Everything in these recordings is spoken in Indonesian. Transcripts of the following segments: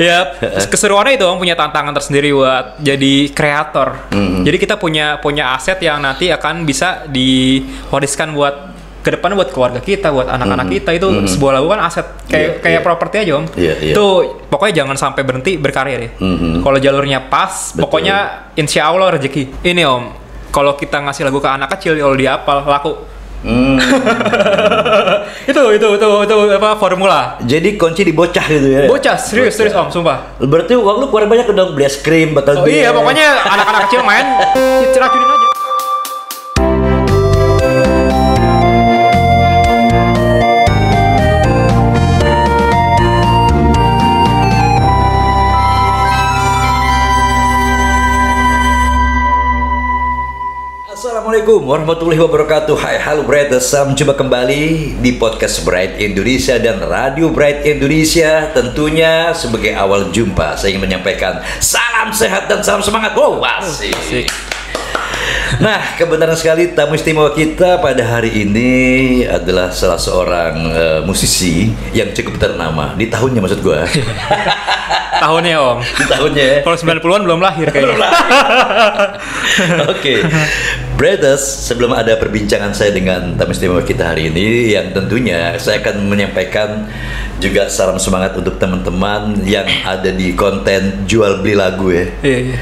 Ya, keseruannya itu punya tantangan tersendiri buat jadi kreator. Jadi kita punya aset yang nanti akan bisa diwariskan buat ke depan buat keluarga kita, buat anak-anak kita. Itu sebuah lagu kan aset kayak properti aja, Om. Itu pokoknya jangan sampai berhenti berkarya deh. Kalau jalurnya pas, pokoknya insya Allah rezeki. Ini Om, kalau kita ngasih lagu ke anak kecil, kalau dia hafal laku. itu apa formula. Jadi kunci di bocah gitu ya. Bocah, serius Om, sumpah. Berarti uang lu keluar banyak dong, beli es krim bakal iya, pokoknya anak-anak kecil main diracunin aja. Assalamualaikum warahmatullahi wabarakatuh. Hai, halo Brighters, jumpa kembali di podcast Bright Indonesia dan Radio Bright Indonesia. Tentunya sebagai awal jumpa saya ingin menyampaikan salam sehat dan salam semangat. Wow, asik. Nah, kebenaran sekali tamu istimewa kita pada hari ini adalah salah seorang musisi yang cukup ternama di tahunnya, maksud gue. Tahunnya Om. Di tahunnya ya. Kalau 90-an belum lahir kayaknya. Oke. Brothers, sebelum ada perbincangan saya dengan tamu istimewa kita hari ini, yang tentunya saya akan menyampaikan juga salam semangat untuk teman-teman yang ada di konten jual beli lagu ya. Iya.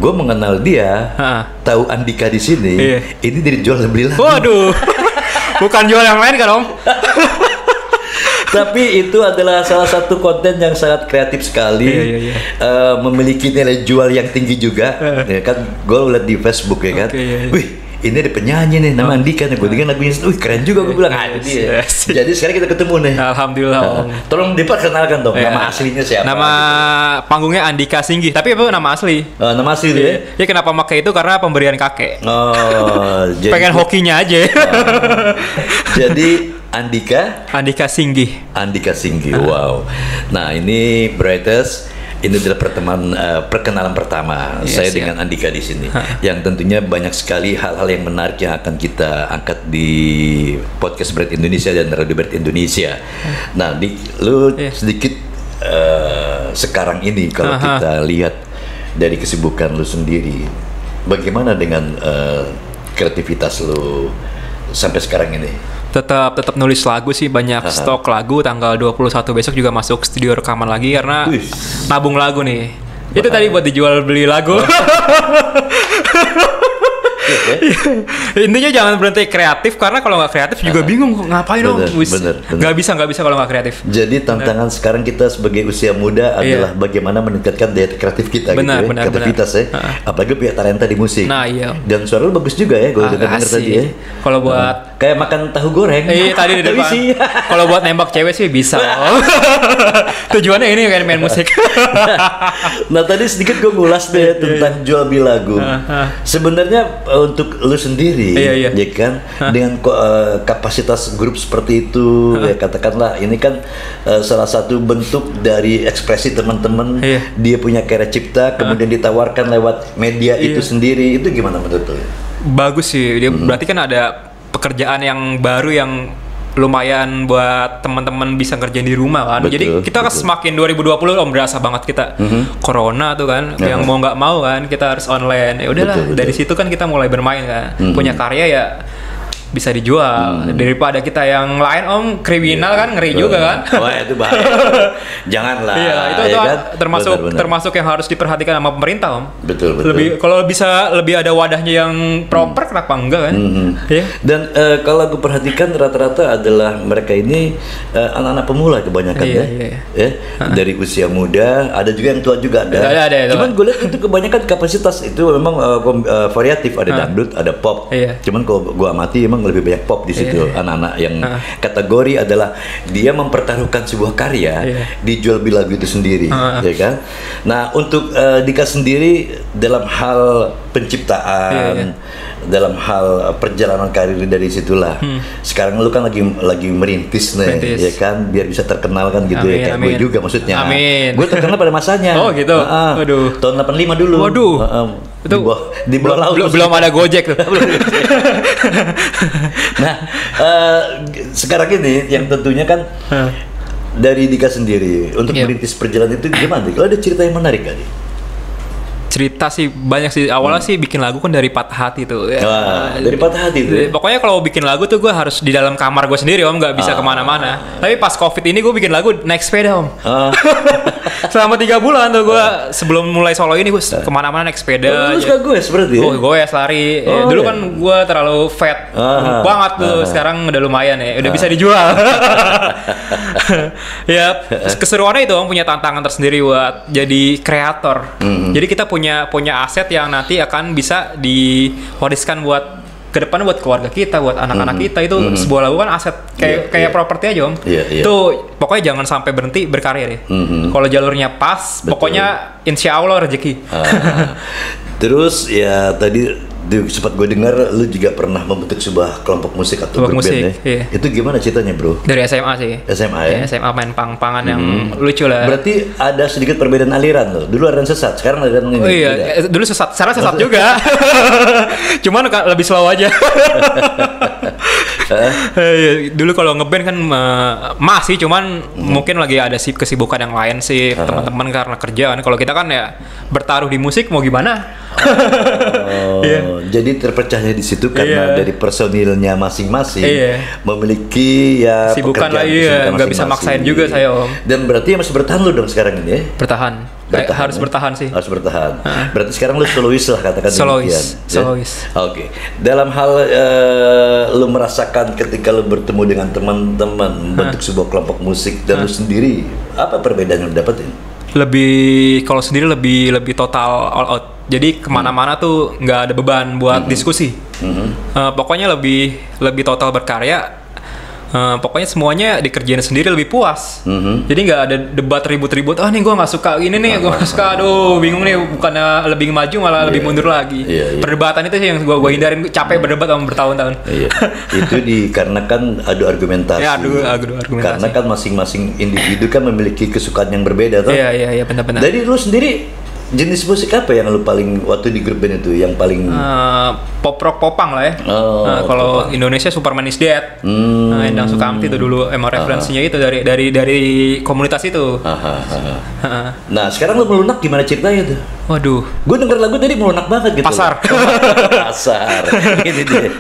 Gue mengenal dia, tahu Andika di sini. Ini dari jual beli lagu. Waduh, bukan jual yang lain kan Om? Tapi itu adalah salah satu konten yang sangat kreatif sekali, memiliki nilai jual yang tinggi juga. Ya kan, gue lihat di Facebook ya kan, wih ini ada penyanyi nih, nama Andika nih, gue dengar lagunya, wih keren juga, gue bilang, dia. Jadi sekarang kita ketemu nih. Alhamdulillah Om. Tolong diperkenalkan dong, nama aslinya siapa? Nama panggungnya Andika Singgih, tapi apa nama asli? Nama asli dia? Ya kenapa pakai itu karena pemberian kakek. Jadi pengen hokinya aja. Jadi Andika Singgih. Andika Singgih, wow. Nah ini Brighters, ini adalah perkenalan pertama saya dengan Andika di sini. Yang tentunya banyak sekali hal-hal yang menarik yang akan kita angkat di podcast Bright Indonesia dan Radio Bright Indonesia. Nah, lu sedikit sekarang ini kalau kita lihat dari kesibukan lu sendiri, bagaimana dengan kreativitas lu sampai sekarang ini? Tetap nulis lagu sih, banyak stok lagu. Tanggal 21 besok juga masuk studio rekaman lagi karena nabung lagu nih. Itu tadi buat dijual beli lagu. Intinya jangan berhenti kreatif, karena kalau nggak kreatif juga bingung ngapain dong. Nggak bisa kalau nggak kreatif. Jadi tantangan sekarang kita sebagai usia muda adalah bagaimana meningkatkan daya kreatif kita, kreativitas ya. Apalagi punya talenta di musik. Nah iya. Dan suara lu bagus juga ya, gue dengar tadi ya. Kalau buat kayak makan tahu goreng. Iya tadi di depan. Kalau buat nembak cewek sih bisa. Tujuannya ini kan main musik. Nah tadi sedikit gue ngulas deh tentang jual beli lagu. Sebenarnya untuk lu sendiri, ya kan, dengan kapasitas grup seperti itu, ya katakanlah ini kan salah satu bentuk dari ekspresi teman-teman. Dia punya karya cipta, kemudian ditawarkan lewat media itu sendiri. Itu gimana menurut lu? Bagus sih, dia berarti kan ada pekerjaan yang baru yang lumayan buat teman-teman bisa ngerjain di rumah kan. Jadi kita kan semakin 2020 berasa banget kita corona tuh kan, yang mau nggak mau kan kita harus online. Ya udahlah, dari situ kan kita mulai bermain kan. Punya karya ya bisa dijual daripada kita yang lain kriminal kan, ngeri juga kan. Wah itu bahaya. Janganlah. Iya, itu kan termasuk yang harus diperhatikan sama pemerintah Betul. Kalau bisa lebih ada wadahnya yang proper, kenapa enggak kan? Dan kalau aku perhatikan rata-rata adalah mereka ini anak-anak pemula kebanyakan dari usia muda, ada juga yang tua juga ada. Cuman gue lihat itu kebanyakan kapasitas itu memang variatif, ada dangdut, ada pop. Cuman kalau gue amati emang lebih banyak pop di situ. Anak-anak yang kategori adalah dia mempertaruhkan sebuah karya dijual beli lagu itu sendiri, ya kan. Nah untuk Dika sendiri dalam hal penciptaan, dalam hal perjalanan karir dari situlah. Sekarang lu kan lagi merintis nih, ya kan, biar bisa terkenal kan gitu. Ya kayak gue juga maksudnya. Gue terkenal pada masanya. Oh gitu. Waduh. Tahun 85 dulu. Waduh. Itu di bawah laut. Belum ada Gojek tuh. Nah, sekarang ini yang tentunya kan dari Dika sendiri untuk merintis perjalanan itu gimana? Kalau ada cerita yang menarik kali? Cerita sih banyak sih. Awalnya sih bikin lagu kan dari patah hati tuh. Wah, dari patah hati tuh. Pokoknya kalau bikin lagu tuh gue harus di dalam kamar gue sendiri om, nggak bisa kemana-mana. Tapi pas COVID ini gue bikin lagu naik sepeda om. Selama 3 bulan tuh gue sebelum mulai solo ini gue kemana-mana naik sepeda. Lu suka gue seperti ya? Gue lari. Dulu kan gue terlalu fat banget tuh. Sekarang udah lumayan ya, udah bisa dijual. Ya keseruannya itu om, punya tantangan tersendiri buat jadi kreator. Jadi kita punya aset yang nanti akan bisa diwariskan buat ke depan buat keluarga kita, buat anak-anak kita. Itu sebuah lagu kan aset kayak properti aja om. Itu pokoknya jangan sampai berhenti berkarya deh. Kalau jalurnya pas, pokoknya insya Allah rezeki. Terus ya tadi sempat gue dengar lu juga pernah membentuk sebuah kelompok musik atau grup band ya? Iya. Itu gimana ceritanya bro? Dari SMA sih. SMA ya? SMA main pang-pangan yang lucu lah. Berarti ada sedikit perbedaan aliran loh. Dulu aliran sesat, sekarang aliran ini. Oh iya, dulu sesat, sekarang sesat juga. Cuman lebih slow aja. Dulu kalau ngeband kan masih, cuman mungkin lagi ada kesibukan yang lain sih teman-teman karena kerjaan. Kalau kita kan ya bertaruh di musik mau gimana? Jadi terpecahnya di situ karena dari personilnya masing-masing memiliki ya sibukan lah, nggak bisa maksain juga saya om. Dan berarti masih bertahan lu dong sekarang ini ya? Bertahan harus bertahan sih. Harus bertahan. Berarti sekarang lu solois lah katakan demikian. Solois. Oke. Dalam hal lu merasakan ketika lu bertemu dengan teman-teman membentuk sebuah kelompok musik dan lu sendiri, apa perbedaan yang lu dapetin? Kalau sendiri lebih total all out. Jadi kemana-mana tuh nggak ada beban buat diskusi. Pokoknya lebih total berkarya. Pokoknya semuanya dikerjain sendiri lebih puas. Jadi nggak ada debat ribut-ribut. Nih gue nggak suka ini nih, gue nggak suka. Aduh, bingung nih. Bukannya lebih maju malah lebih mundur lagi. Perdebatan itu sih yang gue hindarin. Capek berdebat sama bertahun-tahun. Itu dikarenakan adu argumentasi. Adu argumentasi. Karena kan masing-masing individu kan memiliki kesukaan yang berbeda, toh. Iya, benar-benar. Dari lu sendiri jenis musik apa yang lu paling waktu di grup band itu yang paling pop rock popang lah ya. Kalau Indonesia Superman is Dead. Endang Sukamti itu dulu emang referensinya itu dari komunitas itu. Nah, sekarang lu melunak gimana ceritanya tuh? Waduh, gue denger lagu tadi melunak banget gitu. Pasar. Pasar. Gitu deh.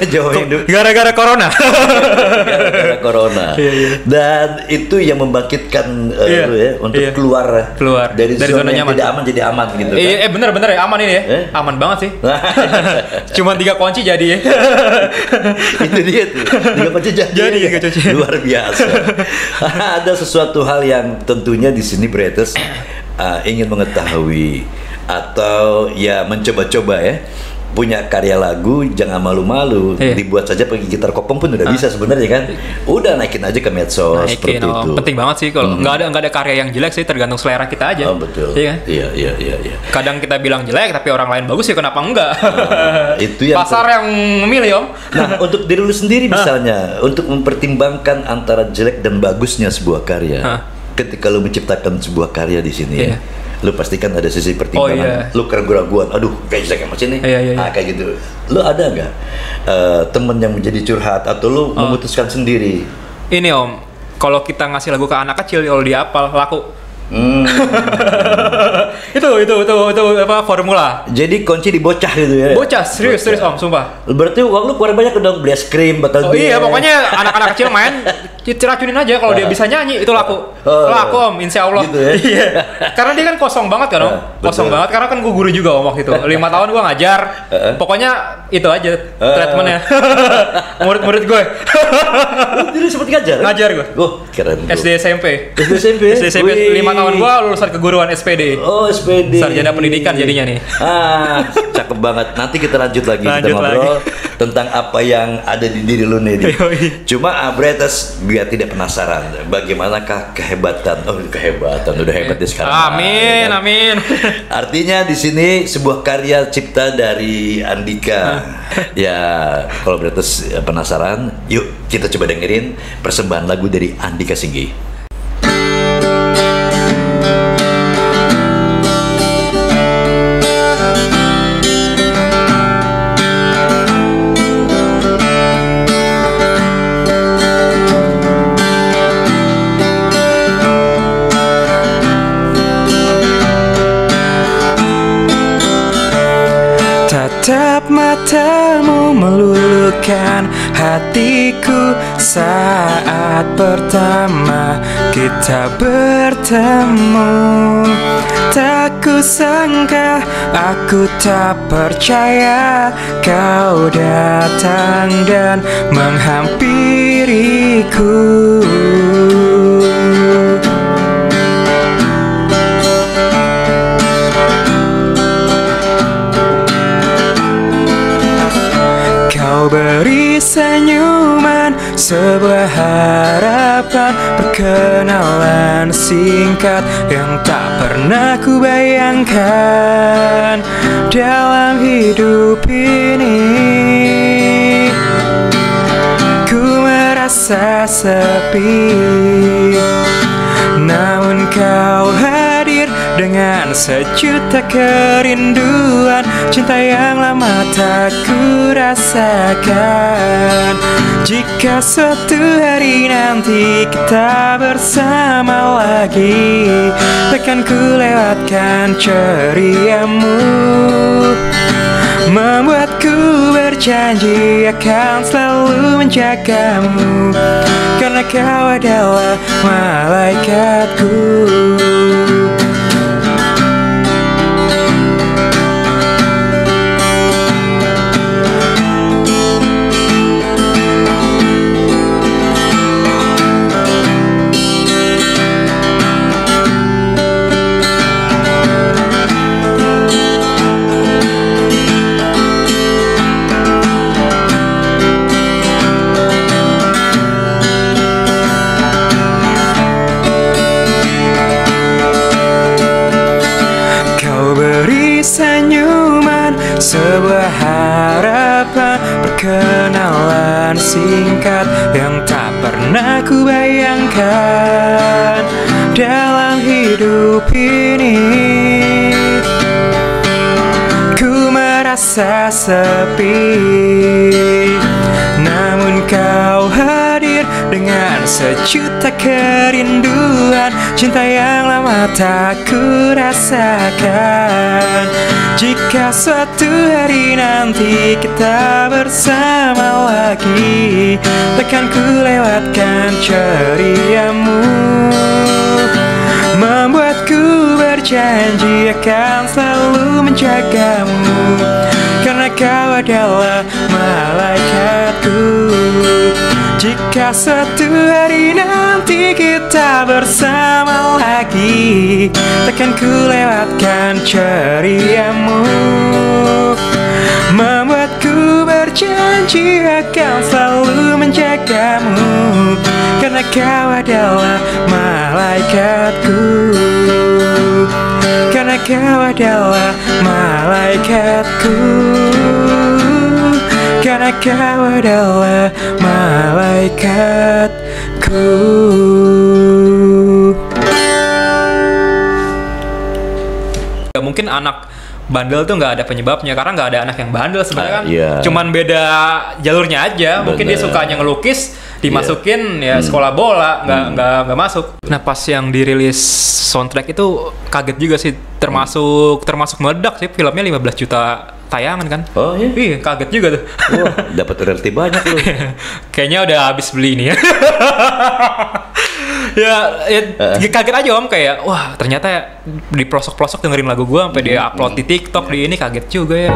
Jauhin dulu. Gara-gara corona. Gara-gara corona. Dan itu yang membangkitkan lu ya untuk keluar dari zona nyaman. Tidak aman jadi aman gitu kan? Bener ya, aman ini ya. Aman banget sih. Cuman 3 kunci jadi ya. Itu dia tuh, 3 kunci jadi. Luar biasa. Ada sesuatu hal yang tentunya di sini Bretes ingin mengetahui atau ya mencoba-coba ya, punya karya lagu jangan malu-malu, dibuat saja pakai gitar kopong pun udah bisa sebenarnya kan. Udah naikin aja ke medsos seperti itu. Penting banget sih kalau nggak ada karya yang jelek sih, tergantung selera kita aja. Betul. Iya. Kadang kita bilang jelek tapi orang lain bagus ya kenapa enggak? Itu yang pasar yang memilih om. Nah, untuk diri lu sendiri misalnya, untuk mempertimbangkan antara jelek dan bagusnya sebuah karya. Ketika lu menciptakan sebuah karya di sini ya, lu pastikan ada sisi pertimbangan. Lu keraguan, aduh kayak jelek macam ini, kayak gitu. Lu ada nggak temen yang menjadi curhat atau lu memutuskan sendiri? Ini om, kalau kita ngasih lagu ke anak kecil, kalau dia hafal laku. itu apa formula. Jadi kunci di bocah gitu ya. Bocah serius om, sumpah. Berarti uang lu keluar banyak dong, beli es krim bakal iya, pokoknya anak-anak kecil main diracunin aja, kalau dia bisa nyanyi itu laku. Laku om, insya Allah. Gitu ya? Iya. Karena dia kan kosong banget kan om. Kosong banget karena kan gue guru juga om waktu itu. 5 tahun gue ngajar. Pokoknya itu aja treatmentnya. Murid-murid gue. Jadi sempet ngajar? Ngajar gue. Keren. SD SMP. SD SMP 5 tahun gue lulusan keguruan SPD. SPD. Sarjana pendidikan jadinya nih. Cakep banget. Nanti kita lanjut lagi kita ngobrol tentang apa yang ada di diri lu nih. Cuma Bretes biar tidak penasaran bagaimanakah kehebatan. Kehebatan udah hebat deh sekarang. Amin. Artinya di sini sebuah karya cipta dari Andika. Ya, kalau Bretes penasaran, yuk kita coba dengerin persembahan lagu dari Andika Singgi. Tatap matamu meluluhkan hatiku saat pertama kita bertemu. Tak kusangka, aku tak percaya kau datang dan menghampiriku. Kau beri senyuman, sebuah harapan, perkenalan singkat yang tak pernah kubayangkan dalam hidup ini. Ku merasa sepi, namun kau hadir dengan sejuta kerinduan. Cinta yang lama tak ku rasakan. Jika suatu hari nanti kita bersama lagi, takkan ku lewatkan ceriamu. Membuatku berjanji akan selalu menjagamu, karena kau adalah malaikatku. Senyuman, sebuah harapan, perkenalan singkat yang tak pernah kubayangkan dalam hidup ini. Ku merasa sepi, namun kau hadir dengan sejuta kerinduan. Cinta yang lama tak ku rasakan. Jika suatu hari nanti kita bersama lagi, takkan ku lewatkan ceriamu. Membuatku berjanji akan selalu menjagamu, karena kau adalah malaikatku. Jika suatu hari nanti kita bersama lagi, takkan ku lewatkan ceriamu. Membuatku berjanji akan selalu menjagamu, karena kau adalah malaikatku. Karena kau adalah malaikatku. Karena kau adalah malaikatku. Mungkin anak bandel tuh nggak ada penyebabnya, karena nggak ada anak yang bandel sebenarnya kan. Cuman beda jalurnya aja. Mungkin dia sukanya ngelukis, dimasukin sekolah bola, nggak masuk. Nah pas yang dirilis soundtrack itu kaget juga sih, termasuk meledak sih, filmnya 15 juta tayangan kan. Oh iya? Iya, kaget juga tuh. Wah, dapat royalti banyak loh. Kayaknya udah habis beli ini ya. Kaget aja om, kayak wah ternyata di pelosok-pelosok dengerin lagu gua sampai dia upload di TikTok di ini, kaget juga ya.